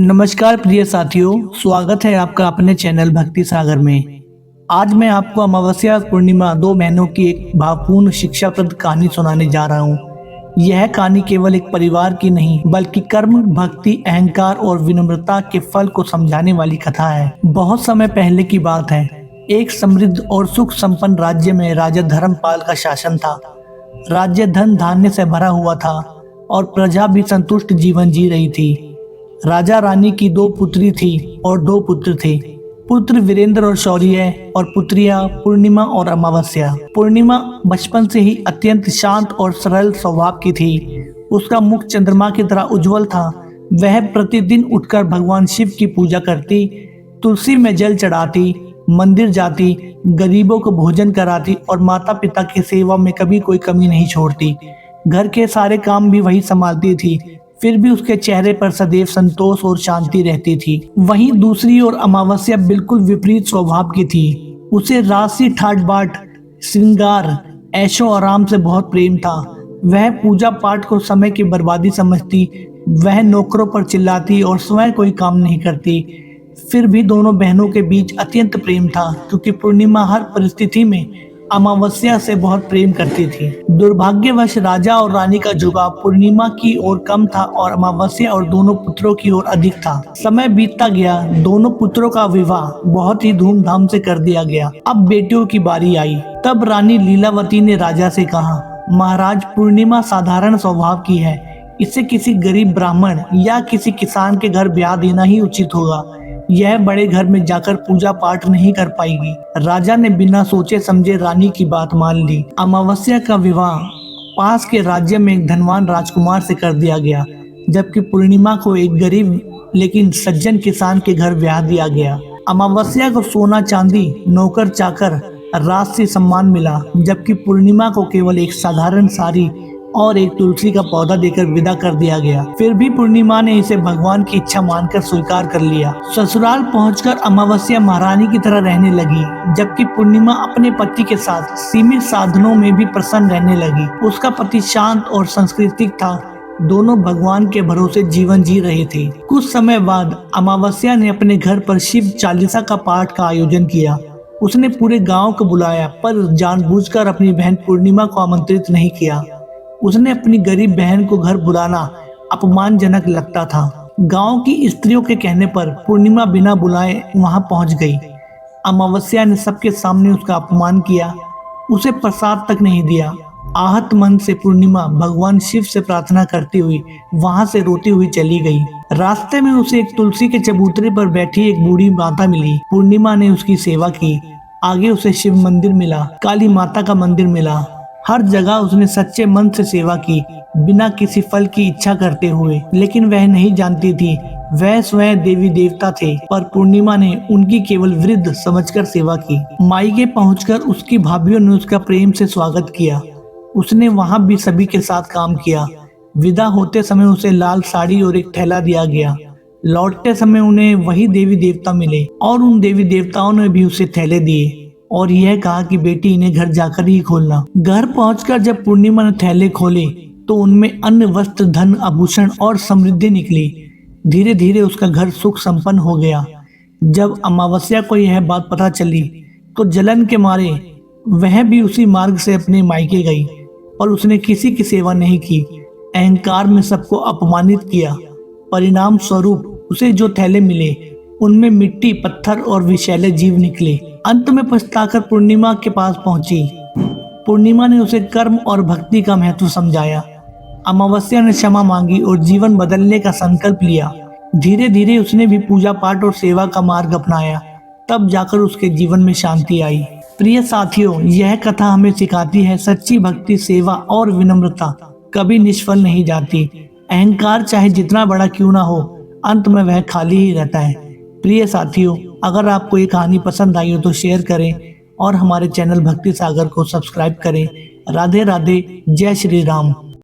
नमस्कार प्रिय साथियों, स्वागत है आपका अपने चैनल भक्ति सागर में। आज मैं आपको अमावस्या और पूर्णिमा दो बहनों की एक भावपूर्ण शिक्षाप्रद कहानी सुनाने जा रहा हूँ। यह कहानी केवल एक परिवार की नहीं बल्कि कर्म, भक्ति, अहंकार और विनम्रता के फल को समझाने वाली कथा है। बहुत समय पहले की बात है। एक समृद्ध और सुख संपन्न राज्य में राजा धर्मपाल का शासन था। राज्य धन धान्य से भरा हुआ था और प्रजा भी संतुष्ट जीवन जी रही थी। राजा रानी की दो पुत्री थी और दो पुत्र थे। पुत्र वीरेंद्र और शौर्य और पुत्रियां पूर्णिमा और अमावस्या। पूर्णिमा बचपन से ही अत्यंत शांत और सरल स्वभाव की थी। उसका मुख चंद्रमा की तरह उज्जवल था। वह प्रतिदिन उठकर भगवान शिव की पूजा करती, तुलसी में जल चढ़ाती, मंदिर जाती, गरीबों को भोजन कराती और माता पिता की सेवा में कभी कोई कमी नहीं छोड़ती। घर के सारे काम भी वही संभालती थी। फिर भी उसके चेहरे पर सदैव संतोष और शांति रहती थी। वहीं दूसरी ओर अमावस्या बिल्कुल विपरीत स्वभाव की थी। उसे राशि, ठाट बाट, श्रृंगार, ऐशो आराम से बहुत प्रेम था। वह पूजा पाठ को समय की बर्बादी समझती। वह नौकरों पर चिल्लाती और स्वयं कोई काम नहीं करती। फिर भी दोनों बहनों के बीच अत्यंत प्रेम था, क्योंकि पूर्णिमा हर परिस्थिति में अमावस्या से बहुत प्रेम करती थी। दुर्भाग्यवश राजा और रानी का झुकाव पूर्णिमा की ओर कम था और अमावस्या और दोनों पुत्रों की ओर अधिक था। समय बीतता गया। दोनों पुत्रों का विवाह बहुत ही धूमधाम से कर दिया गया। अब बेटियों की बारी आई। तब रानी लीलावती ने राजा से कहा, महाराज, पूर्णिमा साधारण स्वभाव की है। इसे किसी गरीब ब्राह्मण या किसी किसान के घर ब्याह देना ही उचित होगा। यह बड़े घर में जाकर पूजा पाठ नहीं कर पाएगी। राजा ने बिना सोचे समझे रानी की बात मान ली। अमावस्या का विवाह पास के राज्य में एक धनवान राजकुमार से कर दिया गया, जबकि पूर्णिमा को एक गरीब लेकिन सज्जन किसान के घर ब्याह दिया गया। अमावस्या को सोना चांदी, नौकर चाकर, राजसी सम्मान मिला, जबकि पूर्णिमा को केवल एक साधारण साड़ी और एक तुलसी का पौधा देकर विदा कर दिया गया। फिर भी पूर्णिमा ने इसे भगवान की इच्छा मानकर स्वीकार कर लिया। ससुराल पहुंचकर अमावस्या महारानी की तरह रहने लगी, जबकि पूर्णिमा अपने पति के साथ सीमित साधनों में भी प्रसन्न रहने लगी। उसका पति शांत और सांस्कृतिक था। दोनों भगवान के भरोसे जीवन जी रहे थे। कुछ समय बाद अमावस्या ने अपने घर पर शिव चालीसा का पाठ का आयोजन किया। उसने पूरे गाँव को बुलाया, पर जानबूझकर अपनी बहन पूर्णिमा को आमंत्रित नहीं किया। उसने अपनी गरीब बहन को घर बुलाना अपमानजनक लगता था। गांव की स्त्रियों के कहने पर पूर्णिमा बिना बुलाए वहां पहुंच गई। अमावस्या ने सबके सामने उसका अपमान किया, उसे प्रसाद तक नहीं दिया। आहत मन से पूर्णिमा भगवान शिव से प्रार्थना करती हुई वहां से रोती हुई चली गई। रास्ते में उसे एक तुलसी के चबूतरे पर बैठी एक बूढ़ी माता मिली। पूर्णिमा ने उसकी सेवा की। आगे उसे शिव मंदिर मिला, काली माता का मंदिर मिला। हर जगह उसने सच्चे मन से सेवा की, बिना किसी फल की इच्छा करते हुए। लेकिन वह नहीं जानती थी वह स्वयं देवी देवता थे, पर पूर्णिमा ने उनकी केवल वृद्ध समझकर सेवा की। मायके पहुंचकर उसकी भाभीयों ने उसका प्रेम से स्वागत किया। उसने वहां भी सभी के साथ काम किया। विदा होते समय उसे लाल साड़ी और एक थैला दिया गया। लौटते समय उन्हें वही देवी देवता मिले और उन देवी देवताओं ने भी उसे थैले दिए और यह कहा कि बेटी, इन्हें घर जाकर ही खोलना। घर पहुंचकर जब पूर्णिमा ने थैले खोले तो उनमें अन्न, वस्त्र, धन, आभूषण और समृद्धि निकली। धीरे धीरे उसका घर सुख संपन्न हो गया। जब अमावस्या को यह बात पता चली तो जलन के मारे वह भी उसी मार्ग से अपने मायके गई और उसने किसी की सेवा नहीं की। अहंकार में सबको अपमानित किया। परिणाम स्वरूप उसे जो थैले मिले उनमें मिट्टी, पत्थर और विषैले जीव निकले। अंत में पछताकर पूर्णिमा के पास पहुंची। पूर्णिमा ने उसे कर्म और भक्ति का महत्व समझाया। अमावस्या ने क्षमा मांगी और जीवन बदलने का संकल्प लिया। धीरे धीरे उसने भी पूजा पाठ और सेवा का मार्ग अपनाया। तब जाकर उसके जीवन में शांति आई। प्रिय साथियों, यह कथा हमें सिखाती है सच्ची भक्ति, सेवा और विनम्रता कभी निष्फल नहीं जाती। अहंकार चाहे जितना बड़ा क्यों ना हो, अंत में वह खाली ही रहता है। प्रिय साथियों, अगर आपको ये कहानी पसंद आई हो तो शेयर करें और हमारे चैनल भक्ति सागर को सब्सक्राइब करें। राधे राधे, जय श्री राम।